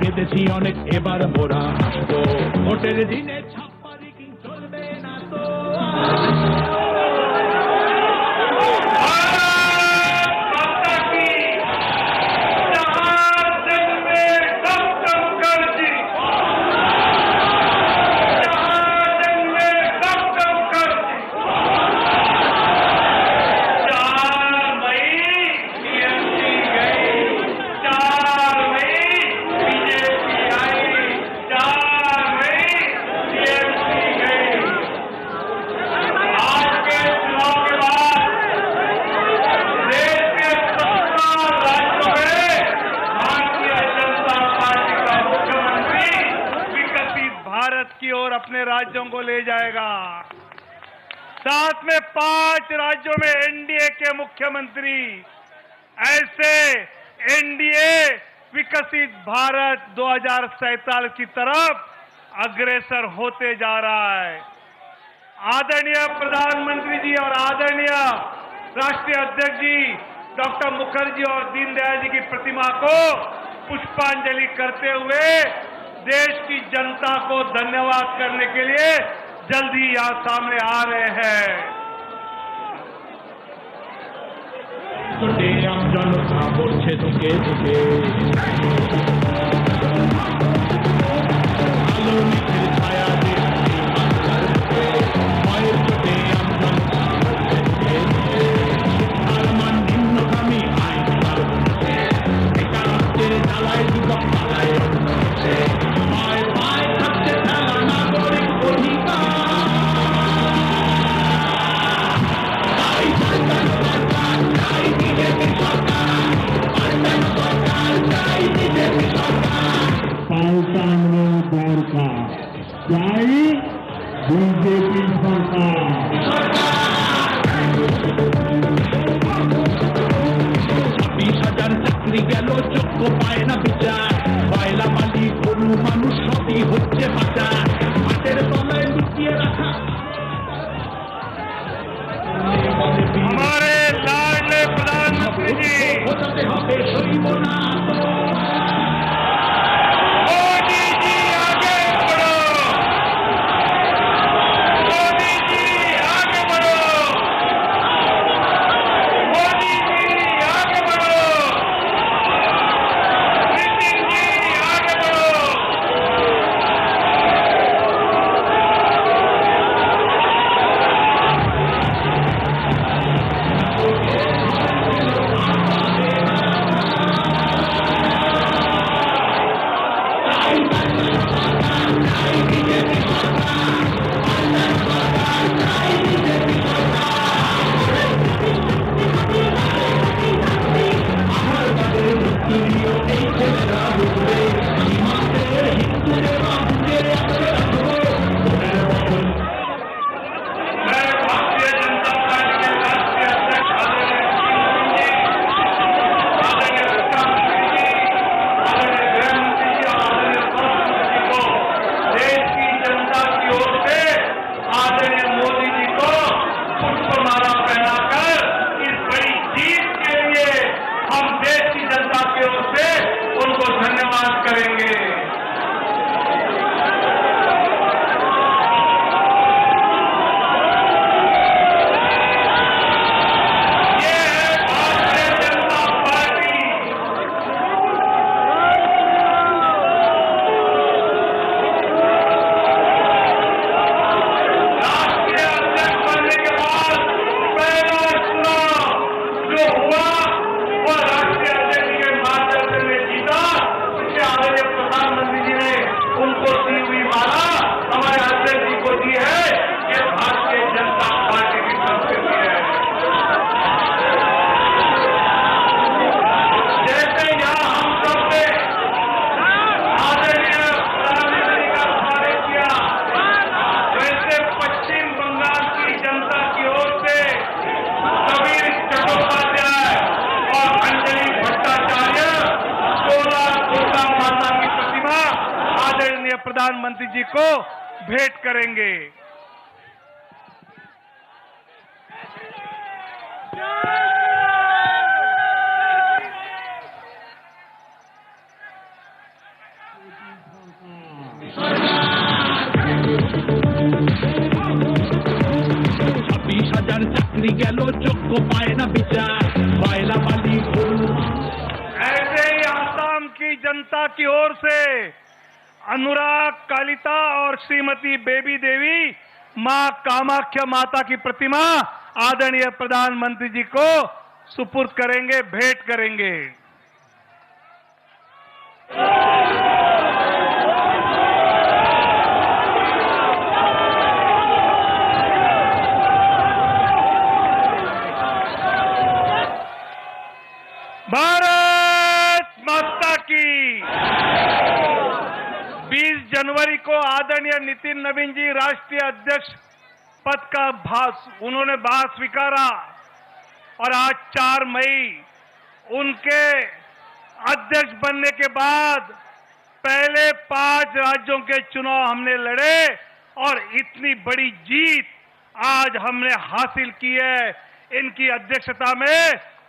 কেঁদেছি অনেক, এবার মোরা হাসবো। ভোটের দিনে ছাপ্পা রিগিং চলবে না তো। की ओर अपने राज्यों को ले जाएगा। साथ में 5 राज्यों में एनडीए के मुख्यमंत्री, ऐसे एनडीए विकसित भारत 2047 की तरफ अग्रसर होते जा रहा है। आदरणीय प्रधानमंत्री जी और आदरणीय राष्ट्रीय अध्यक्ष जी डॉक्टर मुखर्जी और दीनदयाल जी की प्रतिमा को पुष्पांजलि करते हुए देश की जनता को धन्यवाद करने के लिए जल्द ही यहां सामने आ रहे हैं। জনতা বলছে তোকে তোকে আলো নিচের ছায়া দিয়ে মায়ের চোখে আমজনতা বলছে তোকে আর মান নিম্নগামী আইন পার হচ্ছে বেকারত্বের জ্বালায় যুবক পালায় হচ্ছে পায় পায় থাকছে খেলা নাগরিক অধিকার। তাই সরকার সরকার চাই বিজেপি সরকার, পাল্টানো সরকার চাই বিজেপি সরকার, পাল্টানো দরকার চাই বিজেপি সরকার। 26,000 চাকরি গেল, যোগ্য পায় না বিচার, কয়লা মালিক গরু মানুষ সবই হচ্ছে পাচার, হাতের তলায় লুকিয়ে রাখা हमारे लाडले प्रधानमंत्री जी বোঝাতে হবে সইব না তো। मोदी जी आगे बढ़ो, मोदी जी आगे बढ़ो, मोदी जी आगे बढ़ो, नितिन जी आगे बढ़ो। प्रधानमंत्री जी को भेंट करेंगे। 26,000 চাকরি গেল, যোগ্য পায় না বিচার, কয়লা বালি ऐसे ही आसाम की जनता की ओर से अनुराग कालिता और श्रीमती बेबी देवी मां कामाख्या माता की प्रतिमा आदरणीय प्रधानमंत्री जी को सुपुर्द करेंगे, भेंट करेंगे। भारत माता की। 20 जनवरी को आदरणीय नितिन नवीन जी राष्ट्रीय अध्यक्ष पद का उन्होंने भार स्वीकारा और आज 4 मई उनके अध्यक्ष बनने के बाद पहले 5 राज्यों के चुनाव हमने लड़े और इतनी बड़ी जीत आज हमने हासिल की है। इनकी अध्यक्षता में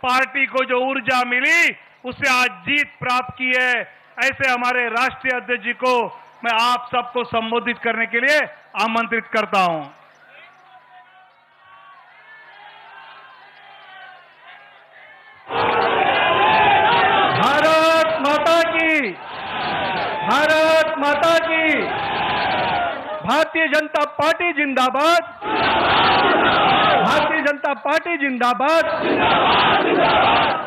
पार्टी को जो ऊर्जा मिली उससे आज जीत प्राप्त की है। ऐसे हमारे राष्ट्रीय अध्यक्ष जी को मैं आप सबको संबोधित करने के लिए आमंत्रित करता हूं। भारत माता की, भारत माता की। भारतीय जनता पार्टी जिंदाबाद, भारतीय जनता पार्टी जिंदाबाद,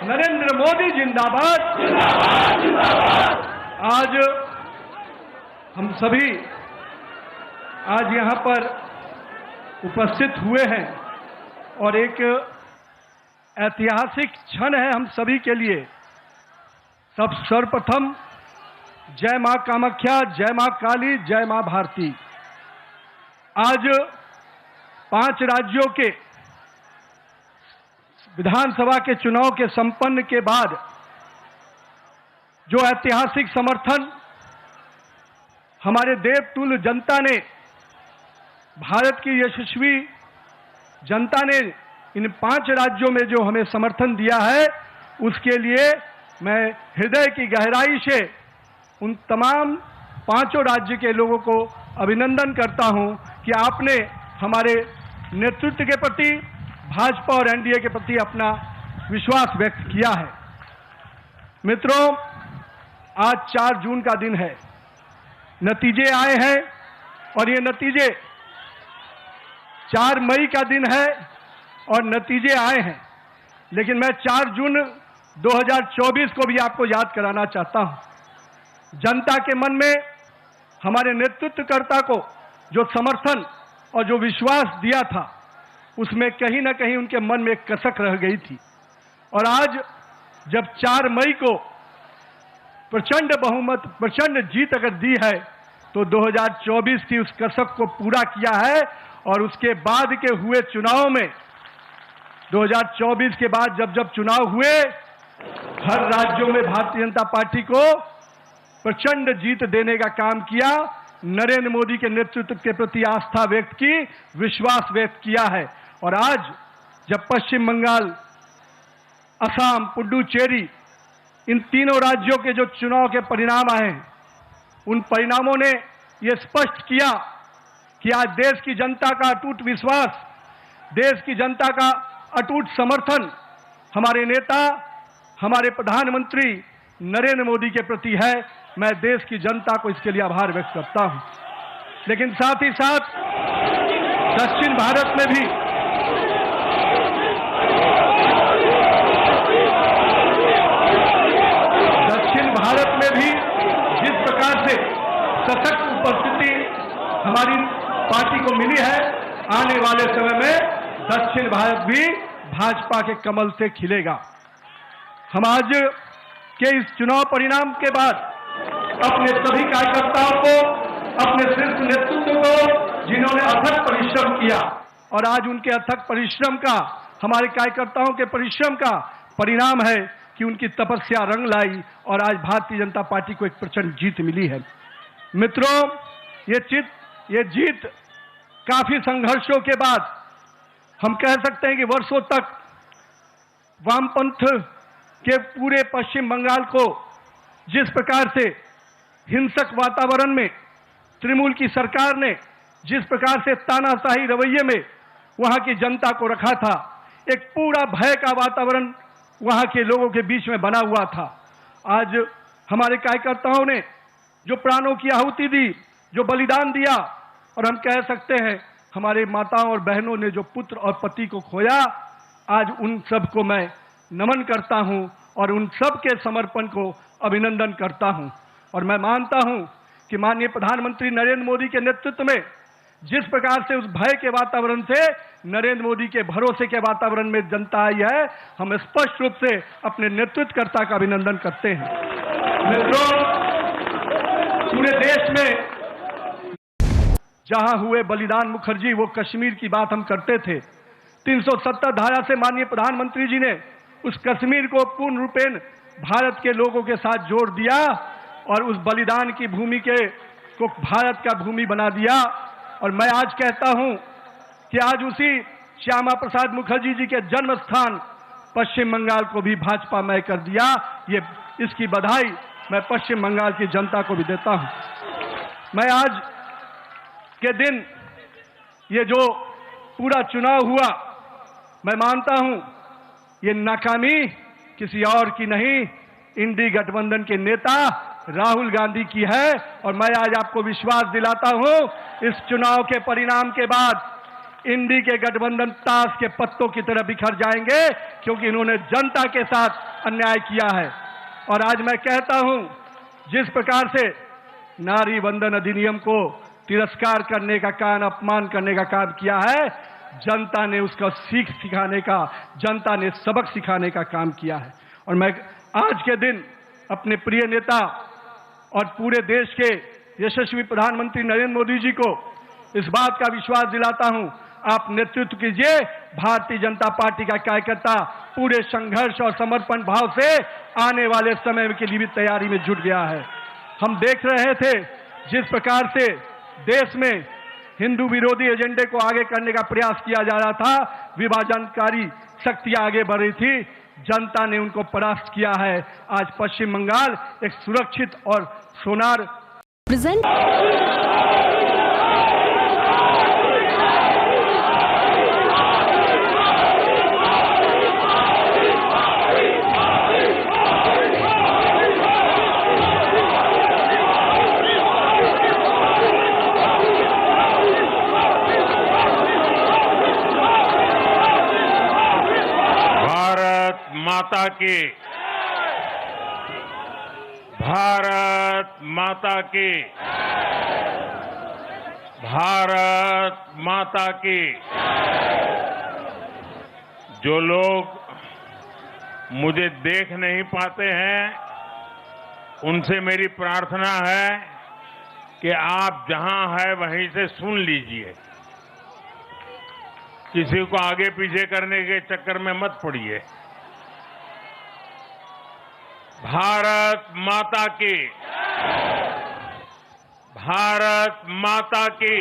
नरेंद्र मोदी जिंदाबाद। आज हम सभी आज यहां पर उपस्थित हुए हैं और एक ऐतिहासिक क्षण है हम सभी के लिए। सर्वप्रथम जय मां कामाख्या, जय मां काली, जय मां भारती। आज 5 राज्यों के विधानसभा के चुनाव के संपन्न के बाद जो ऐतिहासिक समर्थन हमारे देवतुल्य जनता ने, भारत की यशस्वी जनता ने इन 5 राज्यों में जो हमें समर्थन दिया है, उसके लिए मैं हृदय की गहराई से उन तमाम 5 राज्य के लोगों को अभिनंदन करता हूं कि आपने हमारे नेतृत्व के प्रति, भाजपा और एनडीए के प्रति अपना विश्वास व्यक्त किया है। मित्रों, आज 4 जून का दिन है। नतीजे आए हैं और ये नतीजे 4 मई का दिन है और नतीजे आए हैं। लेकिन मैं 4 जून 2024 को भी आपको याद कराना चाहता हूं। जनता के मन में हमारे नेतृत्वकर्ता को जो समर्थन और जो विश्वास दिया था, उसमें कहीं ना कहीं उनके मन में एक कसक रह गई थी। और आज जब 4 मई को प्रचंड बहुमत, प्रचंड जीत अगर दी है, तो 2024 की उस कसक को पूरा किया है। और उसके बाद के हुए चुनाव में 2024 के बाद जब चुनाव हुए, हर राज्यों में भारतीय जनता पार्टी को प्रचंड जीत देने का काम किया। नरेंद्र मोदी के नेतृत्व के प्रति आस्था व्यक्त की, विश्वास व्यक्त किया है। और आज जब पश्चिम बंगाल, असम, पुडुचेरी, इन तीनों राज्यों के जो चुनाव के परिणाम आए हैं, उन परिणामों ने यह स्पष्ट किया कि आज देश की जनता का अटूट विश्वास, देश की जनता का अटूट समर्थन हमारे नेता, हमारे प्रधानमंत्री नरेंद्र मोदी के प्रति है। मैं देश की जनता को इसके लिए आभार व्यक्त करता हूं। लेकिन साथ ही साथ दक्षिण भारत में भी जिस प्रकार से सशक्त उपस्थिति हमारी पार्टी को मिली है, आने वाले समय में दक्षिण भारत भी भाजपा के कमल से खिलेगा। हम आज के इस चुनाव परिणाम के बाद अपने सभी कार्यकर्ताओं को, अपने शीर्ष नेतृत्व को, जिन्होंने अथक परिश्रम किया, और आज उनके अथक परिश्रम का, हमारे कार्यकर्ताओं के परिश्रम का परिणाम है कि उनकी तपस्या रंग लाई और आज भारतीय जनता पार्टी को एक प्रचंड जीत मिली है। मित्रों, ये जीत काफी संघर्षों के बाद, हम कह सकते हैं कि वर्षों तक वामपंथ के पूरे पश्चिम बंगाल को जिस प्रकार से हिंसक वातावरण में तृणमूल की सरकार ने जिस प्रकार से तानाशाही रवैये में वहां की जनता को रखा था, एक पूरा भय का वातावरण वहां के लोगों के बीच में बना हुआ था। आज हमारे कार्यकर्ताओं ने जो प्राणों की आहुति दी, जो बलिदान दिया, और हम कह सकते हैं हमारे माताओं और बहनों ने जो पुत्र और पति को खोया, आज उन सबको मैं नमन करता हूं और उन सब के समर्पण को अभिनंदन करता हूं। और मैं मानता हूं कि माननीय प्रधानमंत्री नरेंद्र मोदी के नेतृत्व में जिस प्रकार से उस भय के वातावरण से नरेंद्र मोदी के भरोसे के वातावरण में जनता आई है, हम स्पष्ट रूप से अपने नेतृत्वकर्ता का अभिनंदन करते हैं। मित्रों, पूरे देश में जहां हुए बलिदान मुखर्जी, वो कश्मीर की बात हम करते थे। 370 धारा से माननीय प्रधानमंत्री जी ने उस कश्मीर को पूर्ण रूपेण भारत के लोगों के साथ जोड़ दिया और उस बलिदान की भूमि को भारत का भूमि बना दिया। और मैं आज कहता हूं कि आज उसी श्यामा प्रसाद मुखर्जी जी के जन्म स्थान पश्चिम बंगाल को भी भाजपा मय कर दिया। ये इसकी बधाई मैं पश्चिम बंगाल की जनता को भी देता हूं। मैं आज के दिन ये जो पूरा चुनाव हुआ, मैं मानता हूं ये नाकामी किसी और की नहीं, इंडी गठबंधन के नेता राहुल गांधी की है। और मैं आज आपको विश्वास दिलाता हूं, इस चुनाव के परिणाम के बाद इंडी के गठबंधन ताश के पत्तों की तरह बिखर जाएंगे, क्योंकि इन्होंने जनता के साथ अन्याय किया है। और आज मैं कहता हूं, जिस प्रकार से नारी वंदन अधिनियम को तिरस्कार करने का काम, अपमान करने का काम किया है, जनता ने उसका सीख सिखाने का, जनता ने सबक सिखाने का काम किया है। और मैं आज के दिन अपने प्रिय नेता और पूरे देश के यशस्वी प्रधानमंत्री नरेंद्र मोदी जी को इस बात का विश्वास दिलाता हूं, आप नेतृत्व कीजिए। भारतीय जनता पार्टी का कार्यकर्ता पूरे संघर्ष और समर्पण भाव से आने वाले समय के लिए भी तैयारी में जुट गया है। हम देख रहे थे जिस प्रकार से देश में हिंदू विरोधी एजेंडे को आगे करने का प्रयास किया जा रहा था, विभाजनकारी शक्तियां आगे बढ़ रही थी, जनता ने उनको परास्त किया है। आज पश्चिम बंगाल एक सुरक्षित और सोनार प्रेजेंट माता की, भारत माता की, भारत माता की। जो लोग मुझे देख नहीं पाते हैं, उनसे मेरी प्रार्थना है कि आप जहां हैं वहीं से सुन लीजिए, किसी को आगे पीछे करने के चक्कर में मत पड़िए। भारत माता की, भारत माता की।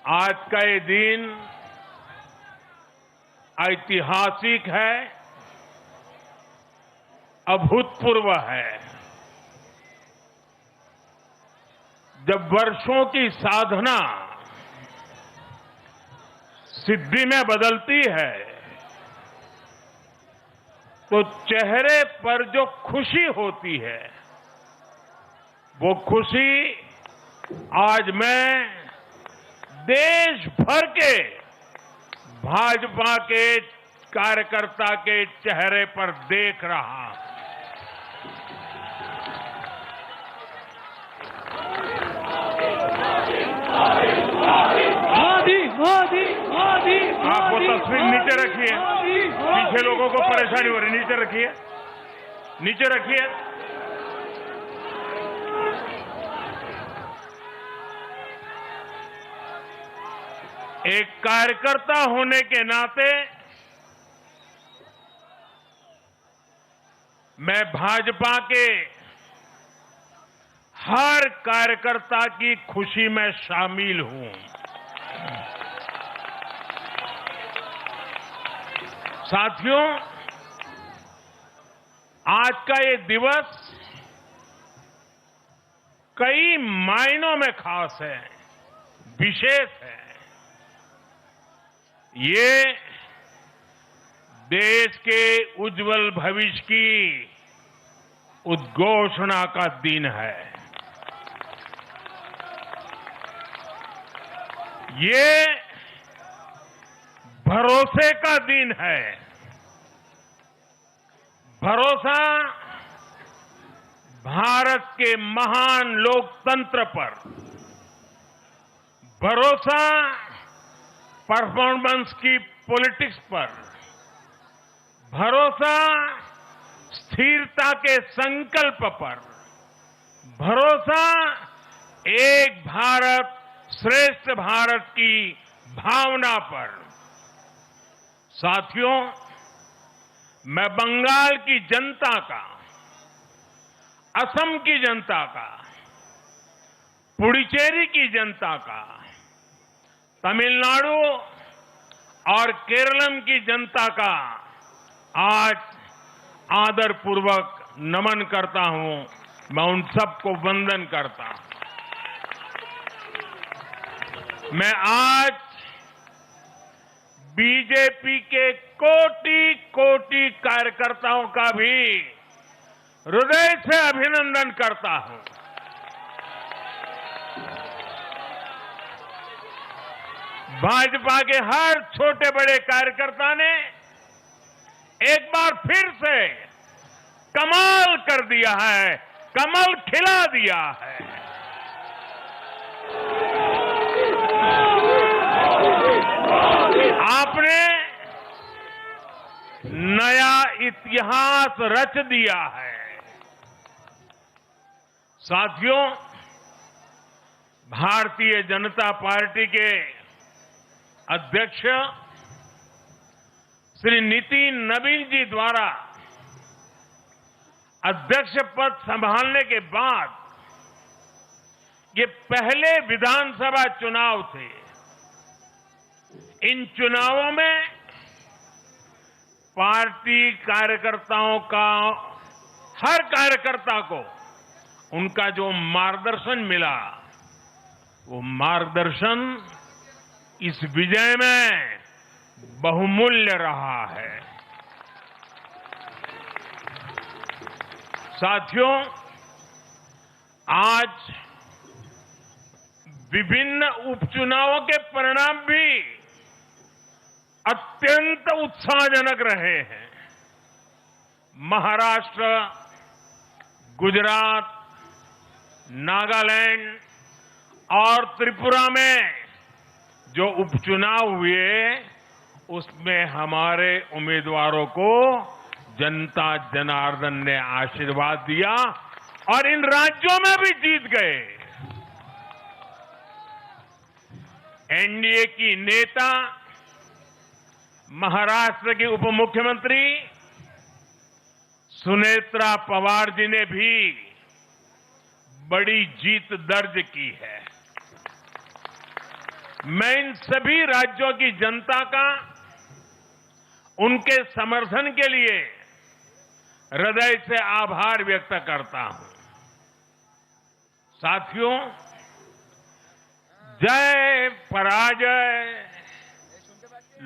आज का ये दिन ऐतिहासिक है, अभूतपूर्व है। जब वर्षों की साधना सिद्धि में बदलती है, तो चेहरे पर जो खुशी होती है, वो खुशी आज मैं देश भर के भाजपा के कार्यकर्ता के चेहरे पर देख रहा हूं। आप वो तस्वीर नीचे रखिए, पीछे लोगों को परेशानी हो रही, नीचे रखिए, नीचे रखिए। एक कार्यकर्ता होने के नाते मैं भाजपा के हर कार्यकर्ता की खुशी में शामिल हूं। साथियों, आज का ये दिवस कई मायनों में खास है, विशेष है। ये देश के उज्जवल भविष्य की उद्घोषणा का दिन है। ये भरोसे का दिन है। भरोसा भारत के महान लोकतंत्र पर, भरोसा परफॉर्मेंस की पॉलिटिक्स पर, भरोसा स्थिरता के संकल्प पर, भरोसा एक भारत श्रेष्ठ भारत की भावना पर। साथियों, मैं बंगाल की जनता का, असम की जनता का, पुडुचेरी की जनता का, तमिलनाडु और केरलम की जनता का आज आदरपूर्वक नमन करता हूं। मैं उन सबको वंदन करता हूं। मैं आज बीजेपी के कोटि कोटि कार्यकर्ताओं का भी हृदय से अभिनंदन करता हूं। भाजपा के हर छोटे बड़े कार्यकर्ता ने एक बार फिर से कमाल कर दिया है, कमल खिला दिया है। आपने नया इतिहास रच दिया है। साथियों, भारतीय जनता पार्टी के अध्यक्ष श्री नितिन नवीन जी द्वारा अध्यक्ष पद संभालने के बाद ये पहले विधानसभा चुनाव थे। इन चुनावों में पार्टी कार्यकर्ताओं का, हर कार्यकर्ता को उनका जो मार्गदर्शन मिला, वो मार्गदर्शन इस विजय में बहुमूल्य रहा है। साथियों, आज विभिन्न उपचुनावों के परिणाम भी अत्यंत उत्साहजनक रहे हैं। महाराष्ट्र, गुजरात, नागालैंड और त्रिपुरा में जो उपचुनाव हुए, उसमें हमारे उम्मीदवारों को जनता जनार्दन ने आशीर्वाद दिया और इन राज्यों में भी जीत गए। एनडीए की नेता, महाराष्ट्र की उप मुख्यमंत्री सुनेत्रा पवार जी ने भी बड़ी जीत दर्ज की है। मैं इन सभी राज्यों की जनता का उनके समर्थन के लिए हृदय से आभार व्यक्त करता हूं। साथियों, जय पराजय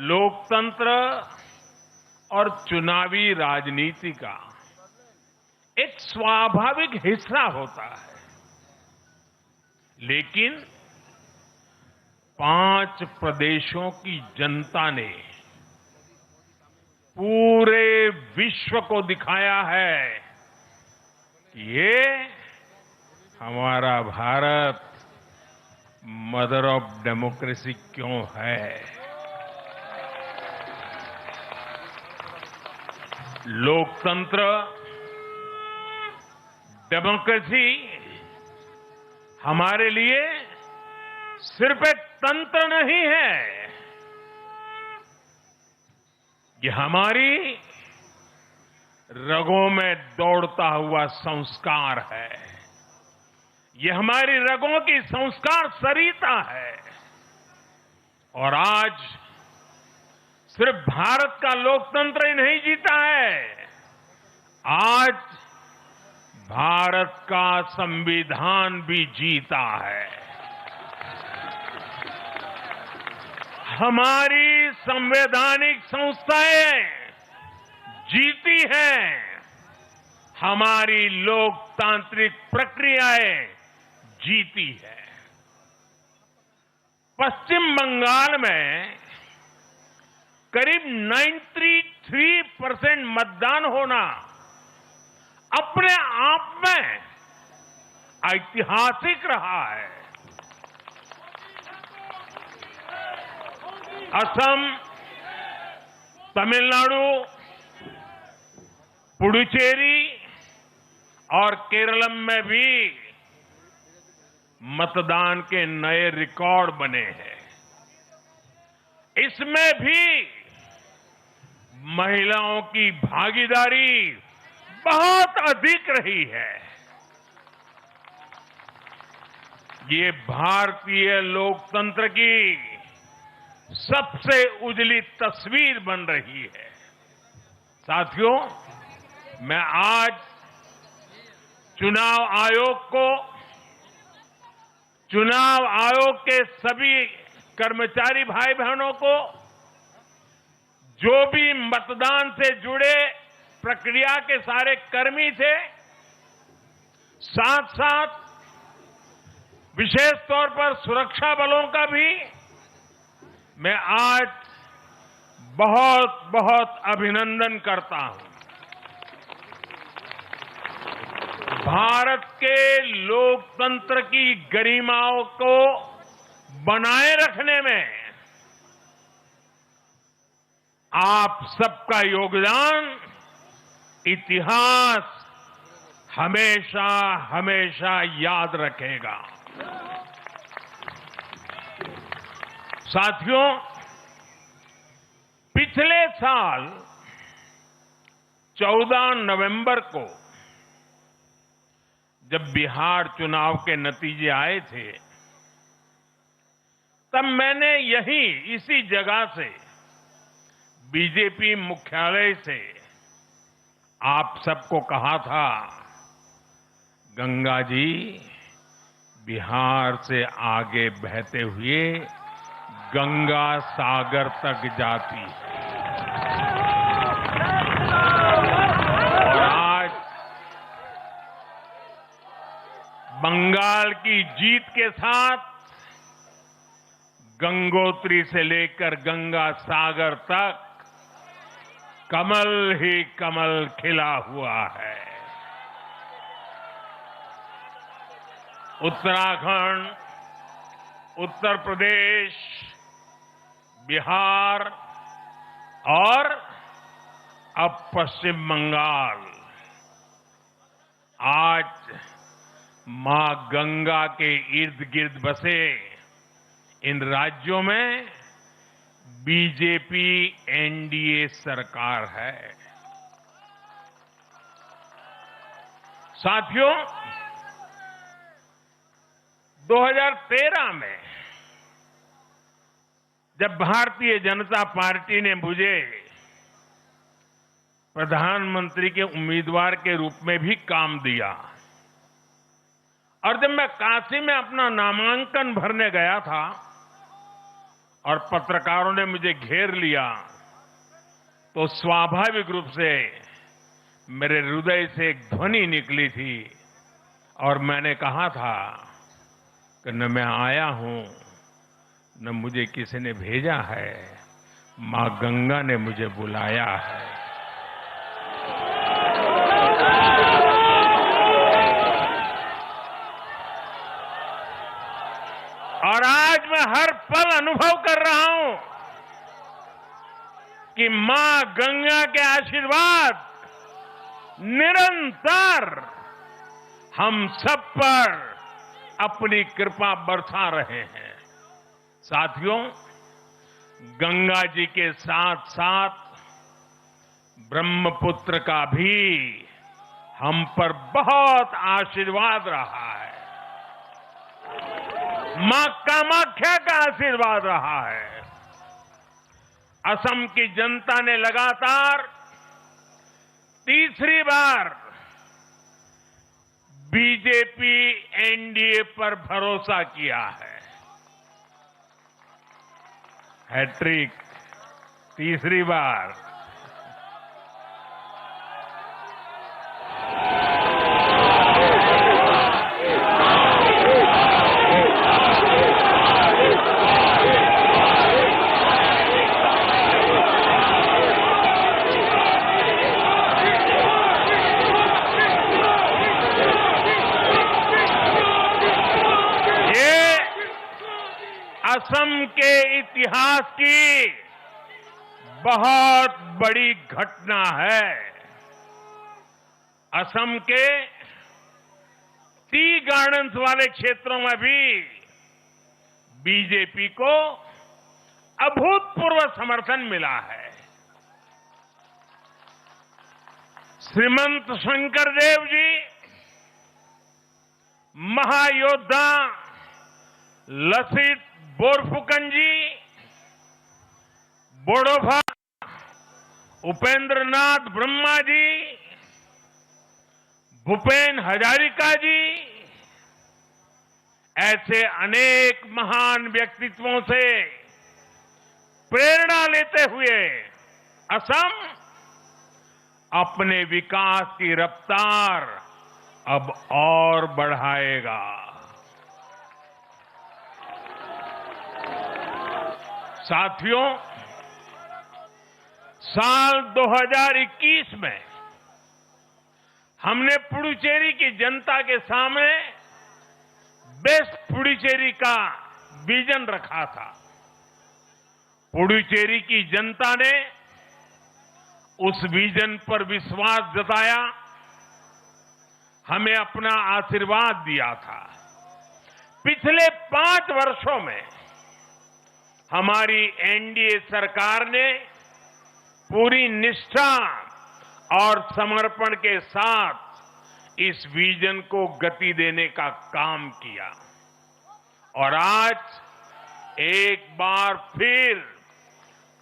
लोकतंत्र और चुनावी राजनीति का एक स्वाभाविक हिस्सा होता है, लेकिन 5 प्रदेशों की जनता ने पूरे विश्व को दिखाया है कि ये हमारा भारत मदर ऑफ डेमोक्रेसी क्यों है। लोकतंत्र, डेमोक्रेसी हमारे लिए सिर्फ एक तंत्र नहीं है, ये हमारी रगों में दौड़ता हुआ संस्कार है। ये हमारी रगों की संस्कार सरिता है। और आज सिर्फ भारत का लोकतंत्र ही नहीं जीता है, आज भारत का संविधान भी जीता है। हमारी संवैधानिक संस्थाएं जीती हैं। हमारी लोकतांत्रिक प्रक्रियाएं जीती है। पश्चिम बंगाल में करीब 93% मतदान होना अपने आप में ऐतिहासिक रहा है। असम, तमिलनाडु, पुडुचेरी और केरल में भी मतदान के नए रिकॉर्ड बने हैं। इसमें भी महिलाओं की भागीदारी बहुत अधिक रही है। ये भारतीय लोकतंत्र की सबसे उजली तस्वीर बन रही है। साथियों, मैं आज चुनाव आयोग के सभी कर्मचारी भाई बहनों को, जो भी मतदान से जुड़े प्रक्रिया के सारे कर्मी थे, साथ साथ विशेष तौर पर सुरक्षा बलों का भी मैं आज बहुत बहुत अभिनंदन करता हूं। भारत के लोकतंत्र की गरिमाओं को बनाए रखने में आप सबका योगदान इतिहास हमेशा हमेशा याद रखेगा। साथियों, पिछले साल 14 नवंबर को जब बिहार चुनाव के नतीजे आए थे, तब मैंने इसी जगह से बीजेपी मुख्यालय से आप सबको कहा था, गंगा जी बिहार से आगे बहते हुए गंगा सागर तक जाती है। और आज बंगाल की जीत के साथ गंगोत्री से लेकर गंगा सागर तक कमल ही कमल खिला हुआ है। उत्तराखंड, उत्तर प्रदेश, बिहार और अब पश्चिम बंगाल आज मां गंगा के इर्द गिर्द बसे इन राज्यों में बीजेपी एनडीए सरकार है। साथियों, 2013 में जब भारतीय जनता पार्टी ने मुझे प्रधानमंत्री के उम्मीदवार के रूप में भी काम दिया और जब मैं काशी में अपना नामांकन भरने गया था और पत्रकारों ने मुझे घेर लिया, तो स्वाभाविक रूप से मेरे हृदय से एक ध्वनि निकली थी और मैंने कहा था कि न मैं आया हूं, न मुझे किसी ने भेजा है, मां गंगा ने मुझे बुलाया है। और आज मैं हर पल अनुभव कर रहा हूं कि मां गंगा के आशीर्वाद निरंतर हम सब पर अपनी कृपा बरसा रहे हैं। साथियों, गंगा जी के साथ साथ ब्रह्मपुत्र का भी हम पर बहुत आशीर्वाद रहा है। मां कामाख्या का आशीर्वाद रहा है। असम की जनता ने लगातार तीसरी बार बीजेपी एनडीए पर भरोसा किया है। हैट्रिक तीसरी बार। असम के इतिहास की बहुत बड़ी घटना है। असम के टी गार्डन्स वाले क्षेत्रों में भी बीजेपी को अभूतपूर्व समर्थन मिला है। श्रीमंत शंकरदेव जी, महायोद्धा लसित बोरफुकन जी, बोडोफा उपेंद्रनाथ ब्रह्मा जी, भूपेन हजारिका जी, ऐसे अनेक महान व्यक्तित्वों से प्रेरणा लेते हुए असम अपने विकास की रफ्तार अब और बढ़ाएगा। साथियों, साल 2021 में हमने पुडुचेरी की जनता के सामने बेस्ट पुडुचेरी का विजन रखा था। पुडुचेरी की जनता ने उस विजन पर विश्वास जताया, हमें अपना आशीर्वाद दिया था। पिछले 5 वर्षों में हमारी एनडीए सरकार ने पूरी निष्ठा और समर्पण के साथ इस विजन को गति देने का काम किया और आज एक बार फिर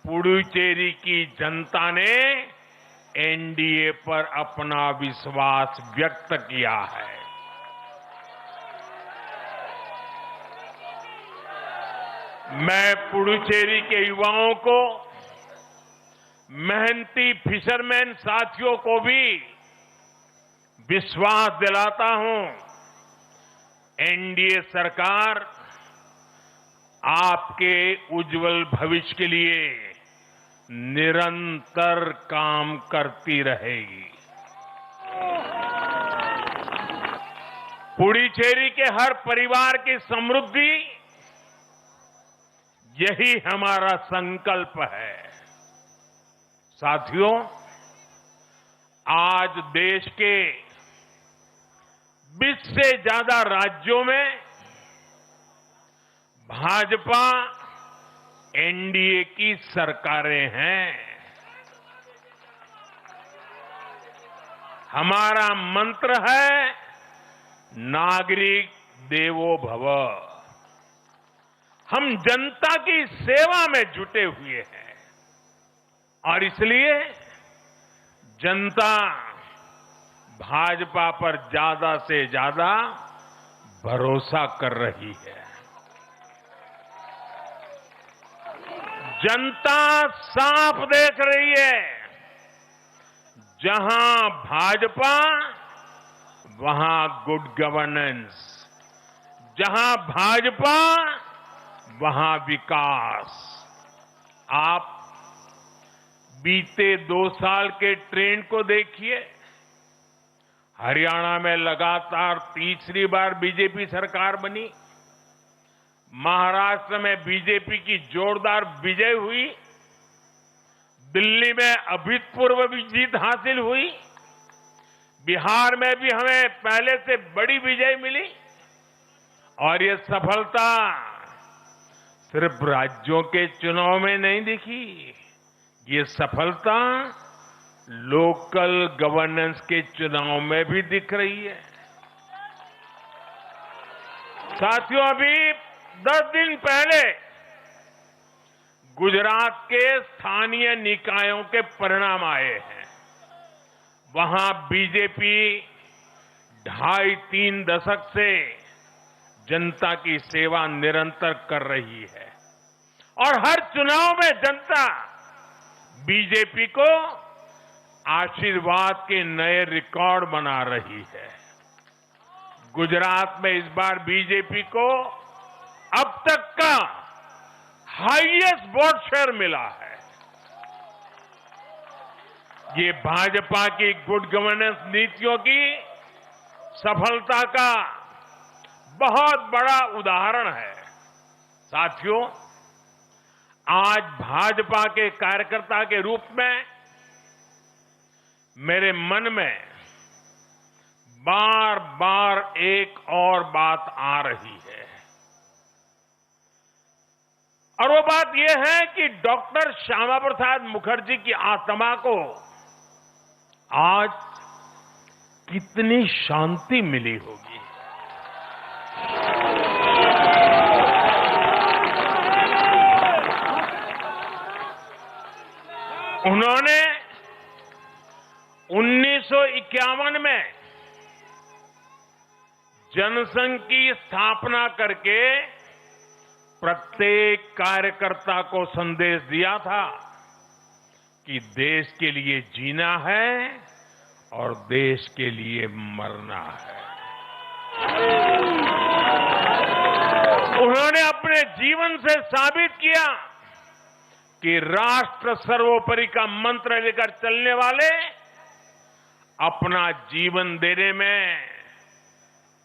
पुडुचेरी की जनता ने एनडीए पर अपना विश्वास व्यक्त किया है। मैं पुडुचेरी के युवाओं को, मेहनती फिशरमैन साथियों को भी विश्वास दिलाता हूं, एनडीए सरकार आपके उज्जवल भविष्य के लिए निरंतर काम करती रहेगी। पुडुचेरी के हर परिवार की समृद्धि, यही हमारा संकल्प है। साथियों, आज देश के 20 से ज्यादा राज्यों में भाजपा एनडीए की सरकारें हैं। हमारा मंत्र है नागरिक देवो भव। हम जनता की सेवा में जुटे हुए हैं और इसलिए जनता भाजपा पर ज्यादा से ज्यादा भरोसा कर रही है। जनता साफ देख रही है, जहां भाजपा वहां गुड गवर्नेंस, जहां भाजपा वहां विकास। आप बीते 2 साल के ट्रेंड को देखिए। हरियाणा में लगातार तीसरी बार बीजेपी सरकार बनी, महाराष्ट्र में बीजेपी की जोरदार विजय हुई, दिल्ली में अभूतपूर्व जीत हासिल हुई, बिहार में भी हमें पहले से बड़ी विजय मिली और ये सफलता सिर्फ राज्यों के चुनाव में नहीं दिखी, ये सफलता लोकल गवर्नेंस के चुनाव में भी दिख रही है। साथियों, अभी 10 दिन पहले गुजरात के स्थानीय निकायों के परिणाम आए हैं। वहां बीजेपी 2.5-3 दशक से जनता की सेवा निरंतर कर रही है और हर चुनाव में जनता बीजेपी को आशीर्वाद के नए रिकॉर्ड बना रही है। गुजरात में इस बार बीजेपी को अब तक का हाईएस्ट वोट शेयर मिला है। ये भाजपा की गुड गवर्नेंस नीतियों की सफलता का बहुत बड़ा उदाहरण है। साथियों, आज भाजपा के कार्यकर्ता के रूप में मेरे मन में बार बार एक और बात आ रही है और वो बात यह है कि डॉक्टर श्यामा प्रसाद मुखर्जी की आत्मा को आज कितनी शांति मिली होगी। उन्होंने 1951 में जनसंघ की स्थापना करके प्रत्येक कार्यकर्ता को संदेश दिया था कि देश के लिए जीना है और देश के लिए मरना है। उन्होंने अपने जीवन से साबित किया कि राष्ट्र सर्वोपरि का मंत्र लेकर चलने वाले अपना जीवन देने में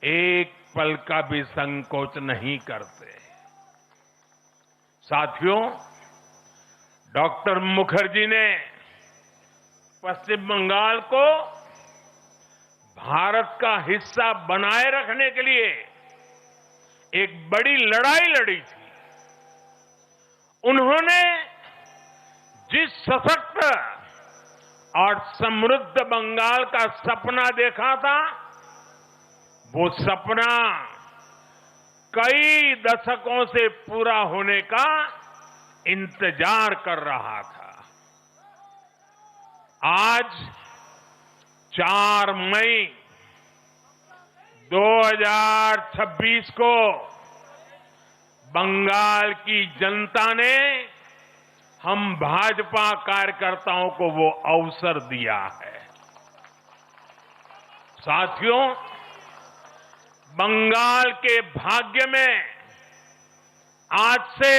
एक पल का भी संकोच नहीं करते। साथियों, डॉक्टर मुखर्जी ने पश्चिम बंगाल को भारत का हिस्सा बनाए रखने के लिए एक बड़ी लड़ाई लड़ी थी। उन्होंने जिस सशक्त और समृद्ध बंगाल का सपना देखा था, वो सपना कई दशकों से पूरा होने का इंतजार कर रहा था। आज 4 मई 2026 को बंगाल की जनता ने हम भाजपा कार्यकर्ताओं को वो अवसर दिया है। साथियों, बंगाल के भाग्य में आज से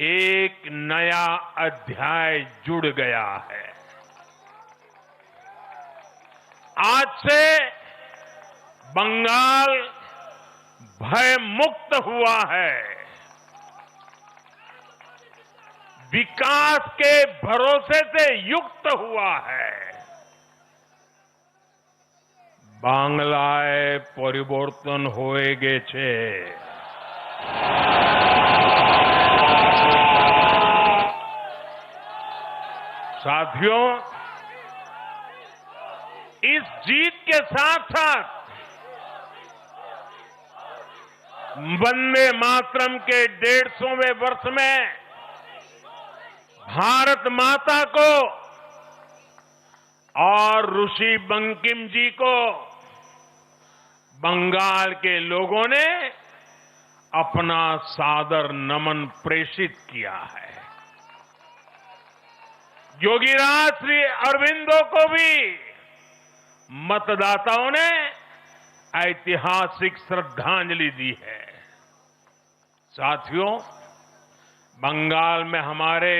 एक नया अध्याय जुड़ गया है। आज से बंगाल भय मुक्त हुआ है, विकास के भरोसे से युक्त हुआ है। বাংলায় পরিবর্তন হয়ে গেছে। साथियों, इस जीत के साथ साथ वंदे मातरम के 150वें वर्ष में भारत माता को और ऋषि बंकिम जी को बंगाल के लोगों ने अपना सादर नमन प्रेषित किया है। योगीराज श्री अरविंदो को भी मतदाताओं ने ऐतिहासिक श्रद्धांजलि दी है। साथियों, बंगाल में हमारे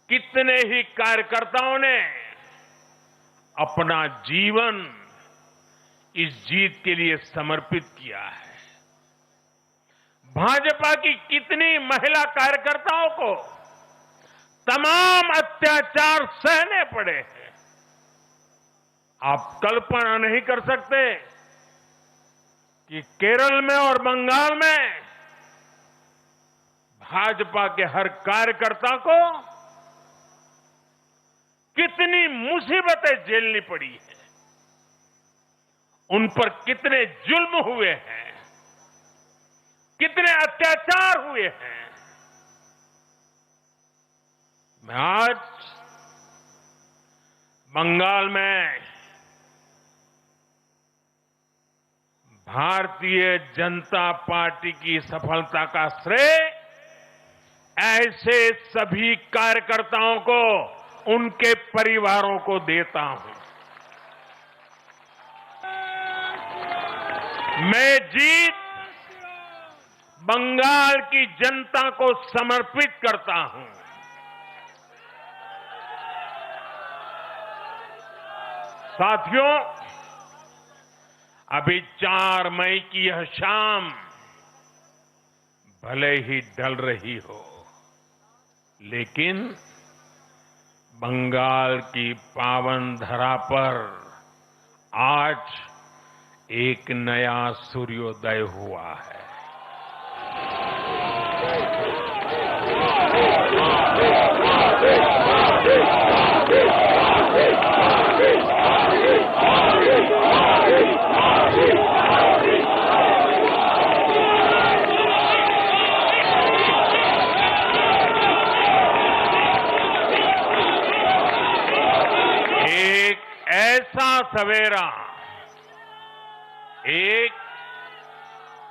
कितने ही कार्यकर्ताओं ने अपना जीवन इस जीत के लिए समर्पित किया है। भाजपा की कितनी महिला कार्यकर्ताओं को तमाम अत्याचार सहने पड़े हैं। आप कल्पना नहीं कर सकते कि केरल में और बंगाल में भाजपा के हर कार्यकर्ता को कितनी मुसीबतें झेलनी पड़ी है, उन पर कितने जुल्म हुए हैं, कितने अत्याचार हुए हैं। मैं आज बंगाल में भारतीय जनता पार्टी की सफलता का श्रेय ऐसे सभी कार्यकर्ताओं को, उनके परिवारों को देता हूं। मैं जीत बंगाल की जनता को समर्पित करता हूं। साथियों, अभी 4 मई की यह शाम भले ही ढल रही हो, लेकिन बंगाल की पावन धरा पर आज एक नया सूर्योदय हुआ है। एक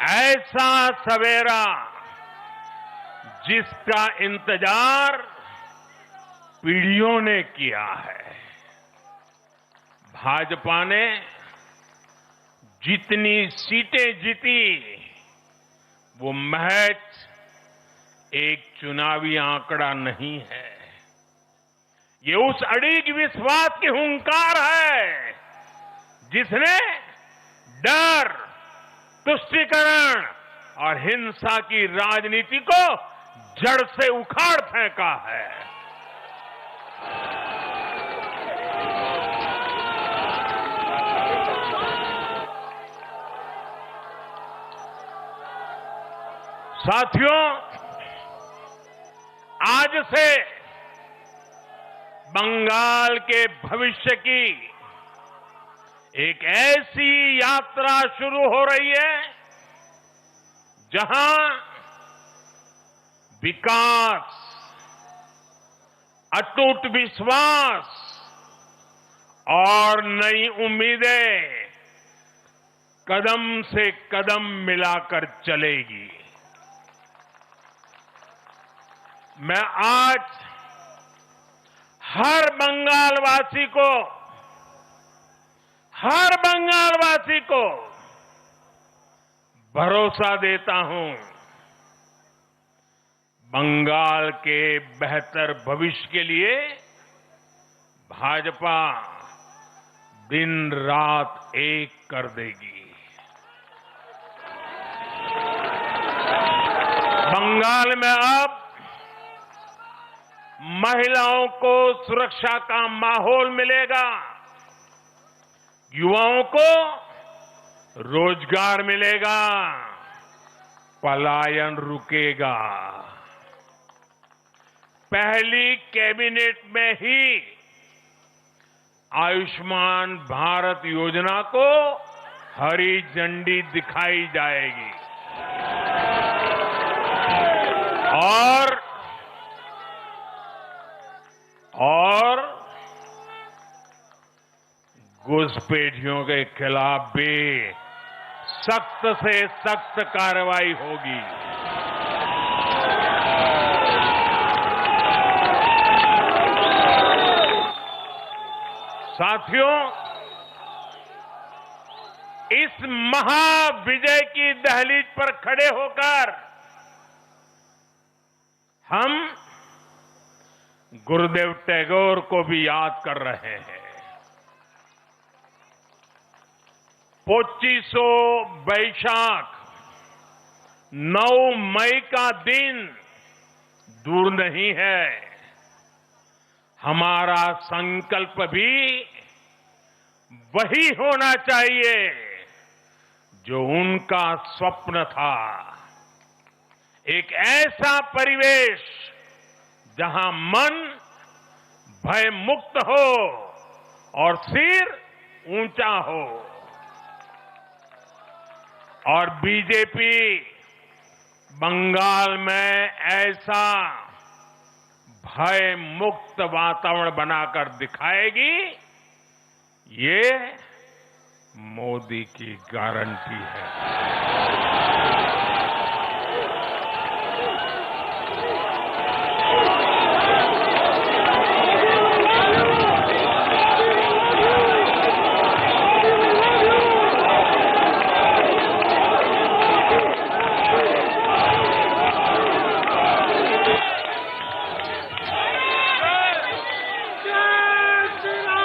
ऐसा सवेरा जिसका इंतजार पीढ़ियों ने किया है। भाजपा ने जितनी सीटें जीती वो महज एक चुनावी आंकड़ा नहीं है, ये उस अड़िग विश्वास की हुंकार है जिसने डर, तुष्टीकरण और हिंसा की राजनीति को जड़ से उखाड़ फेंका है। साथियों, आज से बंगाल के भविष्य की एक ऐसी यात्रा शुरू हो रही है जहां विकास, अटूट विश्वास और नई उम्मीदें कदम से कदम मिलाकर चलेगी। मैं आज हर बंगालवासी को भरोसा देता हूं, बंगाल के बेहतर भविष्य के लिए भाजपा दिन रात एक कर देगी। बंगाल में अब महिलाओं को सुरक्षा का माहौल मिलेगा, युवाओं को रोजगार मिलेगा, पलायन रुकेगा। पहली कैबिनेट में ही आयुष्मान भारत योजना को हरी झंडी दिखाई जाएगी और घुसपैठियों के खिलाफ भी सख्त से सख्त कार्रवाई होगी। साथियों, इस महाविजय की दहलीज पर खड़े होकर हम गुरुदेव टैगोर को भी याद कर रहे हैं। 25 वैशाख 9 मई का दिन दूर नहीं है। हमारा संकल्प भी वही होना चाहिए जो उनका स्वप्न था। एक ऐसा परिवेश जहां मन भय मुक्त हो और सिर ऊंचा हो। और बीजेपी बंगाल में ऐसा भय मुक्त वातावरण बनाकर दिखाएगी, ये मोदी की गारंटी है।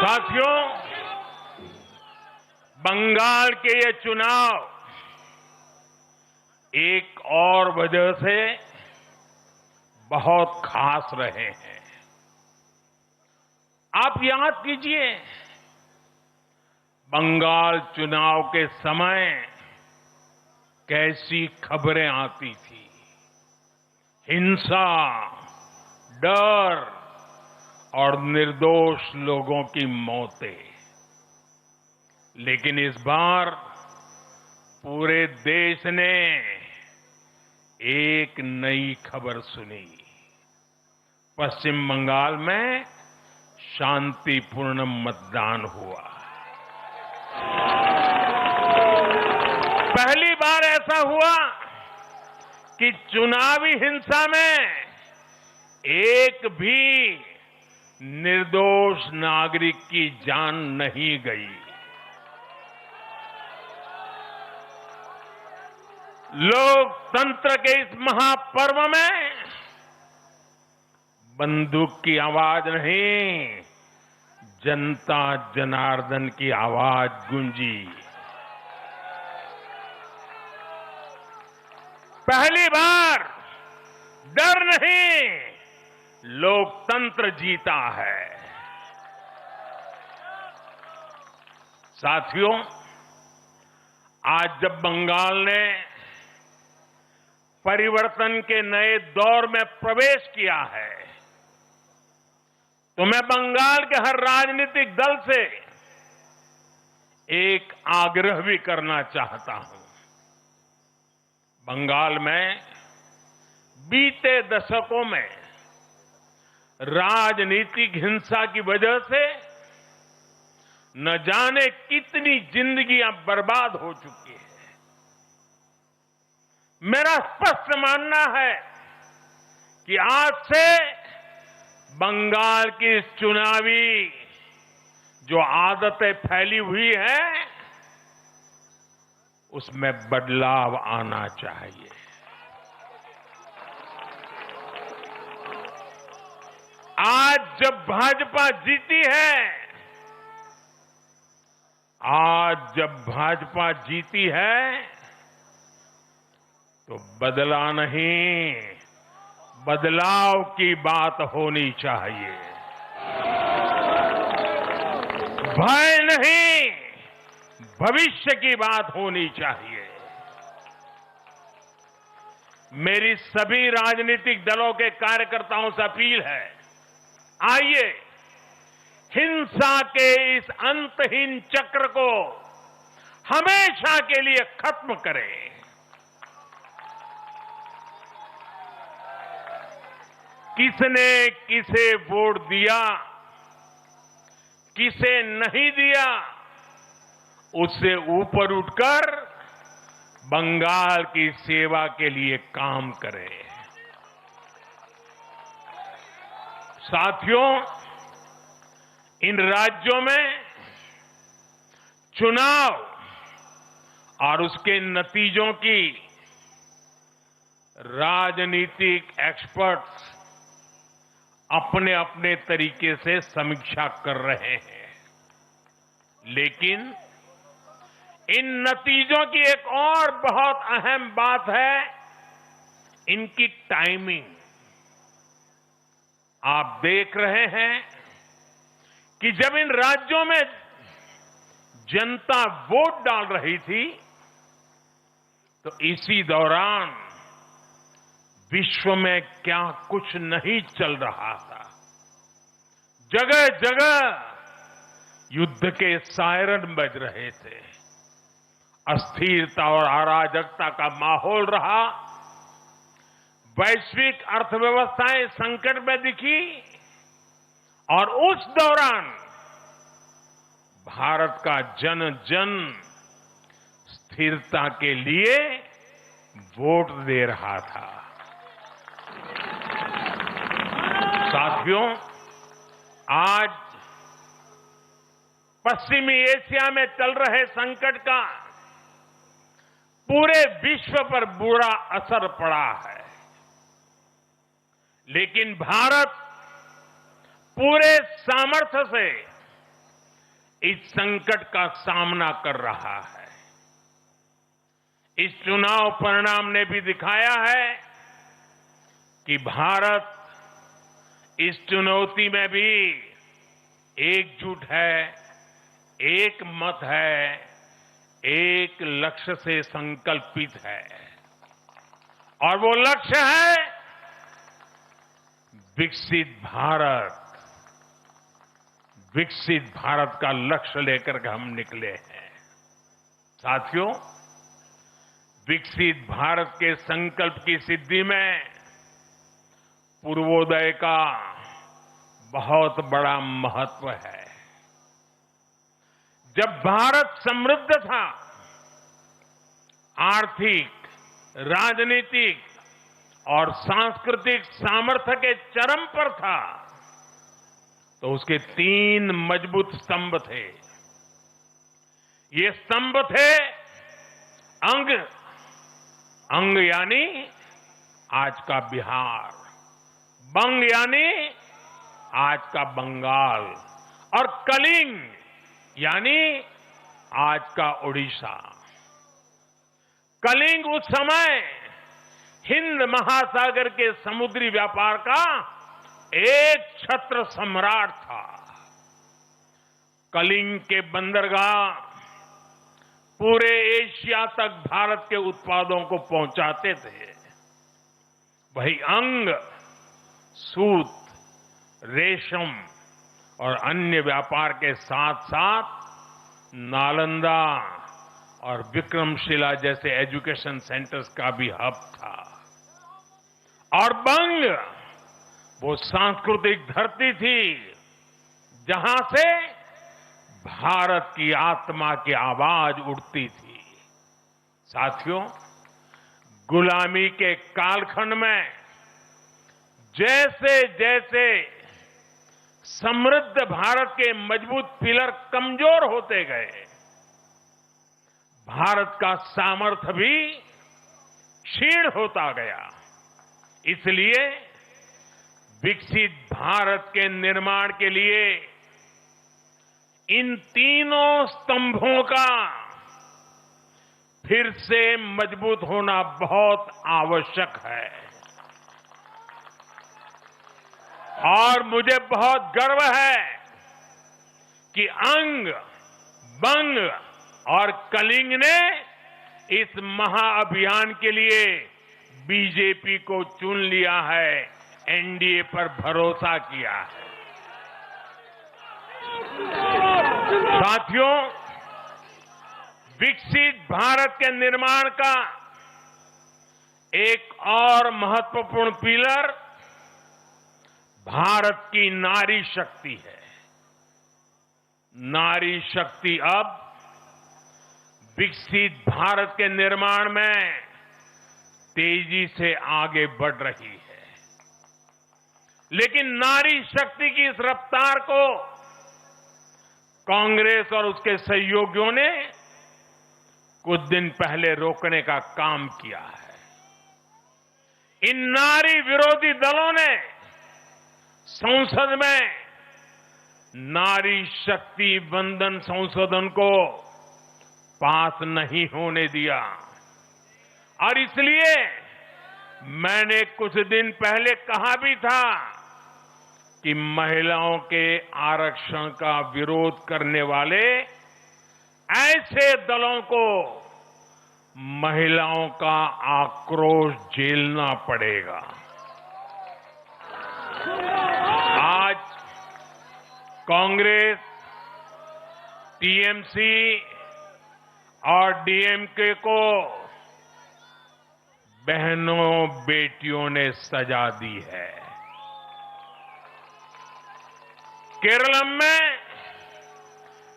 साथियों, बंगाल के ये चुनाव एक और वजह से बहुत खास रहे हैं। आप याद कीजिए, बंगाल चुनाव के समय कैसी खबरें आती थी। हिंसा, डर और निर्दोष लोगों की मौतें। लेकिन इस बार पूरे देश ने एक नई खबर सुनी। पश्चिम बंगाल में शांतिपूर्ण मतदान हुआ। पहली बार ऐसा हुआ कि चुनावी हिंसा में एक भी निर्दोष नागरिक की जान नहीं गई। लोकतंत्र के इस महापर्व में बंदूक की आवाज नहीं, जनता जनार्दन की आवाज गूंजी। पहली बार डर नहीं, लोकतंत्र जीता है। साथियों, आज जब बंगाल ने परिवर्तन के नए दौर में प्रवेश किया है, तो मैं बंगाल के हर राजनीतिक दल से एक आग्रह भी करना चाहता हूं। बंगाल में बीते दशकों में राजनीतिक हिंसा की वजह से न जाने कितनी जिंदगियां बर्बाद हो चुकी है। मेरा स्पष्ट मानना है कि आज से बंगाल की चुनावी जो आदतें फैली हुई है, उसमें बदलाव आना चाहिए। आज जब भाजपा जीती है, तो बदला नहीं, बदलाव की बात होनी चाहिए। भय नहीं, भविष्य की बात होनी चाहिए। मेरी सभी राजनीतिक दलों के कार्यकर्ताओं से अपील है, आइए हिंसा के इस अंतहीन चक्र को हमेशा के लिए खत्म करें। किसने किसे वोट दिया, किसे नहीं दिया, उससे ऊपर उठकर बंगाल की सेवा के लिए काम करें। साथियों, इन राज्यों में चुनाव और उसके नतीजों की राजनीतिक एक्सपर्ट्स अपने अपने तरीके से समीक्षा कर रहे हैं। लेकिन इन नतीजों की एक और बहुत अहम बात है, इनकी टाइमिंग। आप देख रहे हैं कि जब इन राज्यों में जनता वोट डाल रही थी, तो इसी दौरान विश्व में क्या कुछ नहीं चल रहा था। जगह जगह युद्ध के सायरन बज रहे थे। अस्थिरता और अराजकता का माहौल रहा। वैश्विक अर्थव्यवस्थाएं संकट में दिखी और उस दौरान भारत का जन जन स्थिरता के लिए वोट दे रहा था। साथियों, आज पश्चिमी एशिया में चल रहे संकट का पूरे विश्व पर बुरा असर पड़ा है, लेकिन भारत पूरे सामर्थ्य से इस संकट का सामना कर रहा है। इस चुनाव परिणाम ने भी दिखाया है कि भारत इस चुनौती में भी एकजुट है, एक मत है, एक लक्ष्य से संकल्पित है, और वो लक्ष्य है विकसित भारत। विकसित भारत का लक्ष्य लेकर के हम निकले हैं। साथियों, विकसित भारत के संकल्प की सिद्धि में पूर्वोदय का बहुत बड़ा महत्व है। जब भारत समृद्ध था, आर्थिक, राजनीतिक और सांस्कृतिक सामर्थ्य के चरम पर था, तो उसके 3 मजबूत स्तंभ थे। ये स्तंभ थे अंग, अंग यानी आज का बिहार, बंग यानी आज का बंगाल, और कलिंग यानी आज का उड़ीसा। कलिंग उस समय हिंद महासागर के समुद्री व्यापार का एक छत्र सम्राट था। कलिंग के बंदरगाह पूरे एशिया तक भारत के उत्पादों को पहुंचाते थे। वही अंग सूत, रेशम और अन्य व्यापार के साथ साथ नालंदा और विक्रमशिला जैसे एजुकेशन सेंटर्स का भी हब था। और बंग वो सांस्कृतिक धरती थी जहां से भारत की आत्मा की आवाज उठती थी। साथियों, गुलामी के कालखंड में जैसे जैसे समृद्ध भारत के मजबूत पिलर कमजोर होते गए, भारत का सामर्थ्य भी क्षीण होता गया। इसलिए विकसित भारत के निर्माण के लिए इन तीनों स्तंभों का फिर से मजबूत होना बहुत आवश्यक है। और मुझे बहुत गर्व है कि अंग, बंग और कलिंग ने इस महाअभियान के लिए बीजेपी को चुन लिया है, एनडीए पर भरोसा किया है। साथियों, विकसित भारत के निर्माण का एक और महत्वपूर्ण पिलर भारत की नारी शक्ति है। नारी शक्ति अब विकसित भारत के निर्माण में तेजी से आगे बढ़ रही है। लेकिन नारी शक्ति की इस रफ्तार को कांग्रेस और उसके सहयोगियों ने कुछ दिन पहले रोकने का काम किया है। इन नारी विरोधी दलों ने संसद में नारी शक्ति वंदन संशोधन को पास नहीं होने दिया, और इसलिए मैंने कुछ दिन पहले कहा भी था कि महिलाओं के आरक्षण का विरोध करने वाले ऐसे दलों को महिलाओं का आक्रोश झेलना पड़ेगा। आज कांग्रेस, टीएमसी और डीएमके को बहनों बेटियों ने सजा दी है। केरल में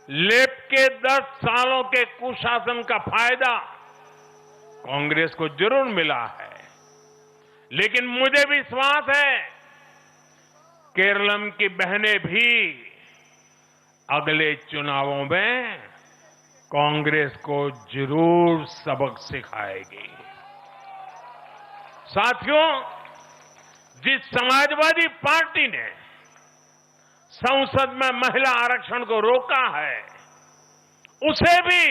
लेप के 10 सालों के कुशासन का फायदा कांग्रेस को जरूर मिला है, लेकिन मुझे विश्वास है केरलम की बहनें भी अगले चुनावों में कांग्रेस को जरूर सबक सिखाएगी। साथियों, जिस समाजवादी पार्टी ने संसद में महिला आरक्षण को रोका है, उसे भी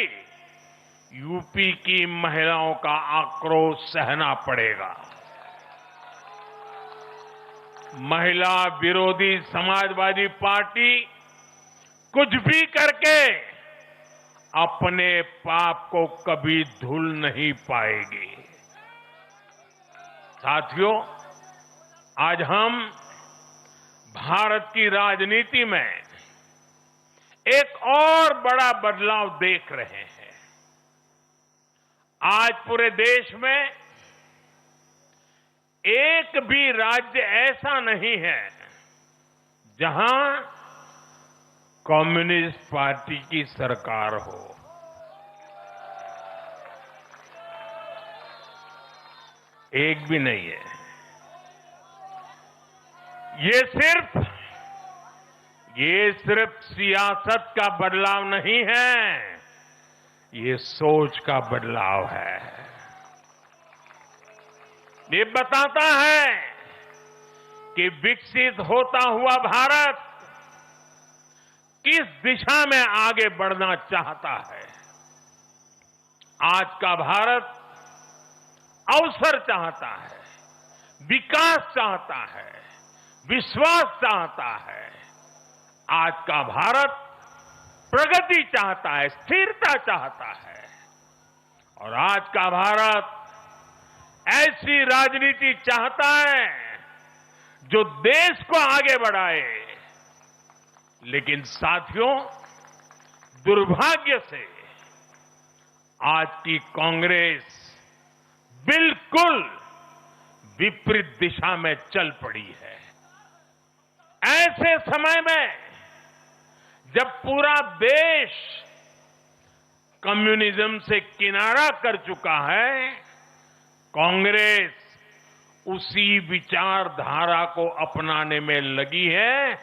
यूपी की महिलाओं का आक्रोश सहना पड़ेगा। महिला विरोधी समाजवादी पार्टी कुछ भी करके अपने पाप को कभी धुल नहीं पाएगी। साथियों, आज हम भारत की राजनीति में एक और बड़ा बदलाव देख रहे हैं। आज पूरे देश में एक भी राज्य ऐसा नहीं है जहां कम्युनिस्ट पार्टी की सरकार हो। एक भी नहीं है। ये सिर्फ सियासत का बदलाव नहीं है, ये सोच का बदलाव है। ये बताता है कि विकसित होता हुआ भारत किस दिशा में आगे बढ़ना चाहता है। आज का भारत अवसर चाहता है, विकास चाहता है, विश्वास चाहता है। आज का भारत प्रगति चाहता है, स्थिरता चाहता है। और आज का भारत ऐसी राजनीति चाहता है जो देश को आगे बढ़ाए। लेकिन साथियों, दुर्भाग्य से आज की कांग्रेस बिल्कुल विपरीत दिशा में चल पड़ी है। ऐसे समय में जब पूरा देश कम्युनिज्म से किनारा कर चुका है, कांग्रेस उसी विचारधारा को अपनाने में लगी है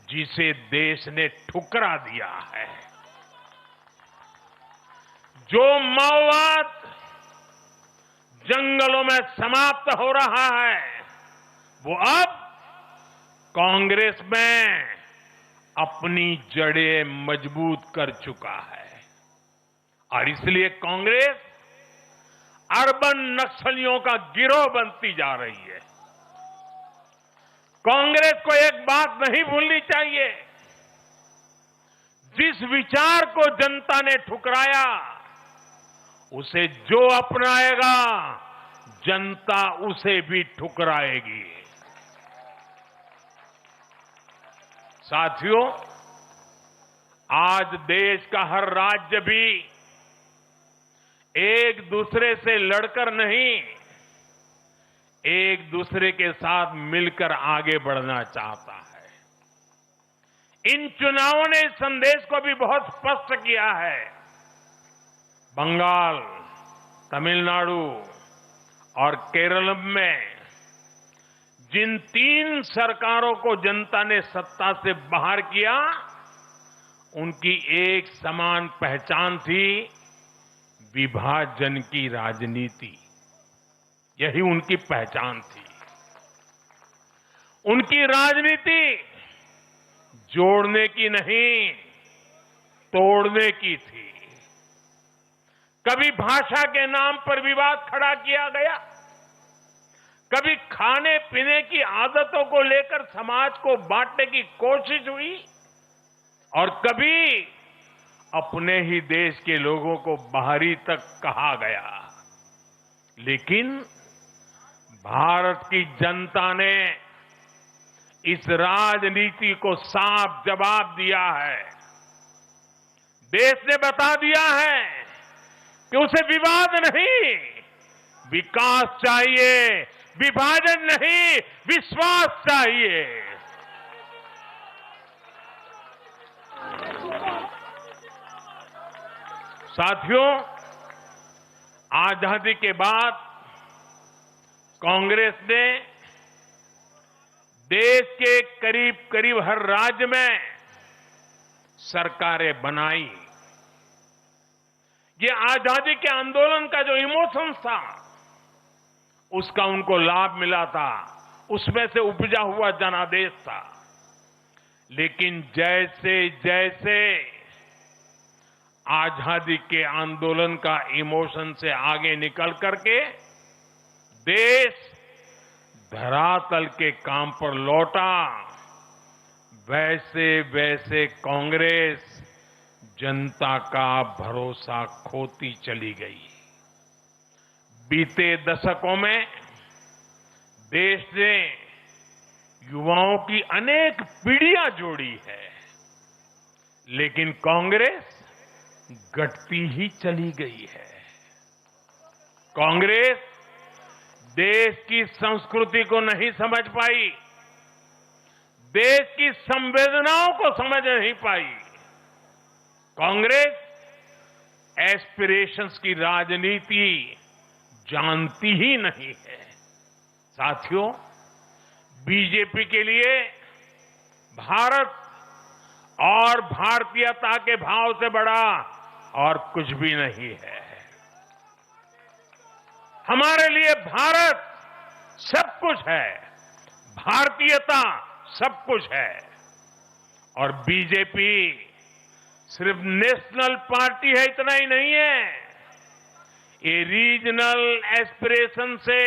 जिसे देश ने ठुकरा दिया है। जो माओवाद जंगलों में समाप्त हो रहा है, वो अब कांग्रेस में अपनी जड़ें मजबूत कर चुका है। और इसलिए कांग्रेस अर्बन नक्सलियों का गिरोह बनती जा रही है। कांग्रेस को एक बात नहीं भूलनी चाहिए, जिस विचार को जनता ने ठुकराया, उसे जो अपनाएगा जनता उसे भी ठुकराएगी। साथियों, आज देश का हर राज्य भी एक दूसरे से लड़कर नहीं, एक दूसरे के साथ मिलकर आगे बढ़ना चाहता है। इन चुनावों ने इस संदेश को भी बहुत स्पष्ट किया है। बंगाल, तमिलनाडु और केरल में जिन 3 सरकारों को जनता ने सत्ता से बाहर किया, उनकी एक समान पहचान थी, विभाजन की राजनीति। यही उनकी पहचान थी। उनकी राजनीति जोड़ने की नहीं, तोड़ने की थी। कभी भाषा के नाम पर विवाद खड़ा किया गया, कभी खाने पीने की आदतों को लेकर समाज को बांटने की कोशिश हुई, और कभी अपने ही देश के लोगों को बाहरी तक कहा गया। लेकिन भारत की जनता ने इस राजनीति को साफ जवाब दिया है। देश ने बता दिया है कि उसे विवाद नहीं, विकास चाहिए, विभाजन नहीं, विश्वास चाहिए। साथियों, आजादी के बाद कांग्रेस ने देश के करीब करीब हर राज्य में सरकारें बनाई। ये आजादी के आंदोलन का जो इमोशंस था, उसका उनको लाभ मिला था, उसमें से उपजा हुआ जनादेश था। लेकिन जैसे जैसे आजादी के आंदोलन का इमोशन से आगे निकल करके देश धरातल के काम पर लौटा, वैसे वैसे कांग्रेस जनता का भरोसा खोती चली गई। बीते दशकों में देश ने युवाओं की अनेक पीढ़ियां जोड़ी है, लेकिन कांग्रेस घटती ही चली गई है। कांग्रेस देश की संस्कृति को नहीं समझ पाई, देश की संवेदनाओं को समझ नहीं पाई। कांग्रेस एस्पिरेशंस की राजनीति जानती ही नहीं है। साथियों, बीजेपी के लिए भारत और भारतीयता के भाव से बड़ा और कुछ भी नहीं है। हमारे लिए भारत सब कुछ है, भारतीयता सब कुछ है। और बीजेपी सिर्फ नेशनल पार्टी है, इतना ही नहीं है, ये रीजनल एस्पिरेशन से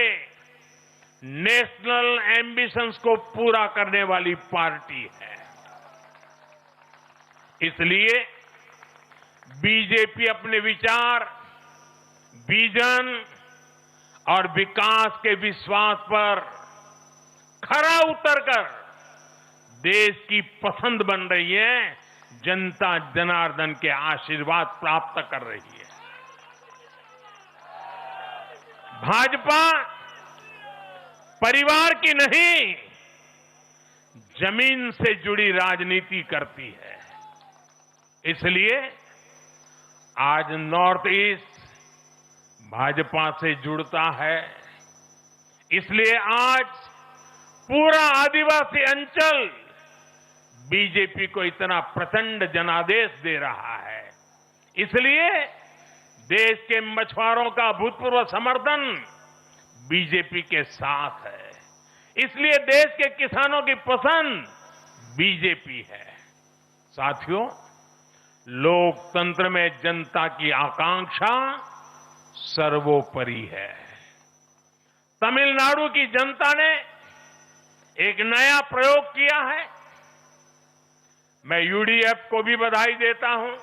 नेशनल एम्बिशंस को पूरा करने वाली पार्टी है। इसलिए बीजेपी अपने विचार, विजन और विकास के विश्वास पर खरा उतरकर देश की पसंद बन रही है, जनता जनार्दन के आशीर्वाद प्राप्त कर रही है। भाजपा परिवार की नहीं, जमीन से जुड़ी राजनीति करती है। इसलिए आज नॉर्थ ईस्ट भाजपा से जुड़ता है। इसलिए आज पूरा आदिवासी अंचल बीजेपी को इतना प्रचंड जनादेश दे रहा है। इसलिए देश के मछुआरों का भूतपूर्व समर्थन बीजेपी के साथ है। इसलिए देश के किसानों की पसंद बीजेपी है। साथियों, लोकतंत्र में जनता की आकांक्षा सर्वोपरि है। तमिलनाडु की जनता ने एक नया प्रयोग किया है। मैं यूडीएफ को भी बधाई देता हूं।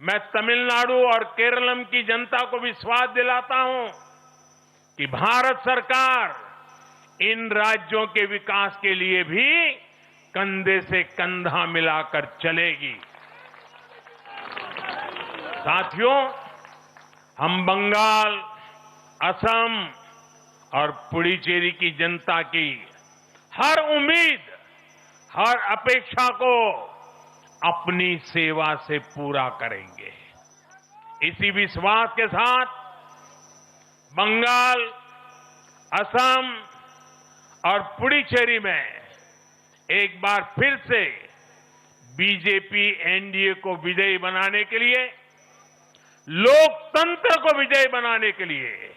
मैं तमिलनाडु और केरलम की जनता को विश्वास दिलाता हूं कि भारत सरकार इन राज्यों के विकास के लिए भी कंधे से कंधा मिलाकर चलेगी। साथियों, हम बंगाल, असम और पुडुचेरी की जनता की हर उम्मीद, हर अपेक्षा को अपनी सेवा से पूरा करेंगे। इसी विश्वास के साथ बंगाल, असम और पुडुचेरी में एक बार फिर से बीजेपी एनडीए को विजयी बनाने के लिए, लोकतंत्र को विजयी बनाने के लिए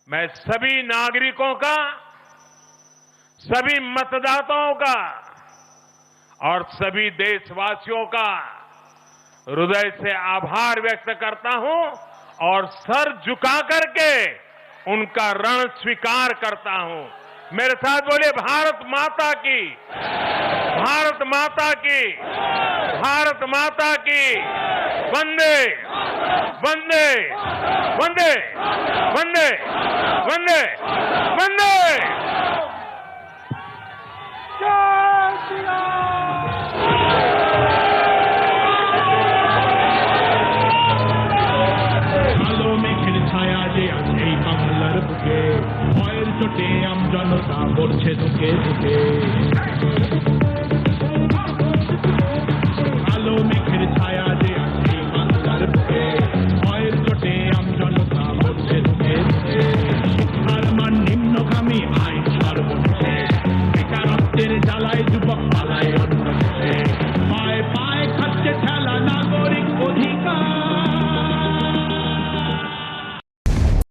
मैं सभी नागरिकों का, सभी मतदाताओं का और सभी देशवासियों का हृदय से आभार व्यक्त करता हूं और सर झुका करके उनका ऋण स्वीकार करता हूं। मेरे साथ बोले, भारत माता की, भारत माता की, भारत माता की। वंदे वंदे वंदे वंदे वंदे वंदे। আলো মেঘের ছায়া যে আছে এই বাংলার বুকে, ভয়ের চোটে আমজনতা পড়ছে ধুকে ধুকে।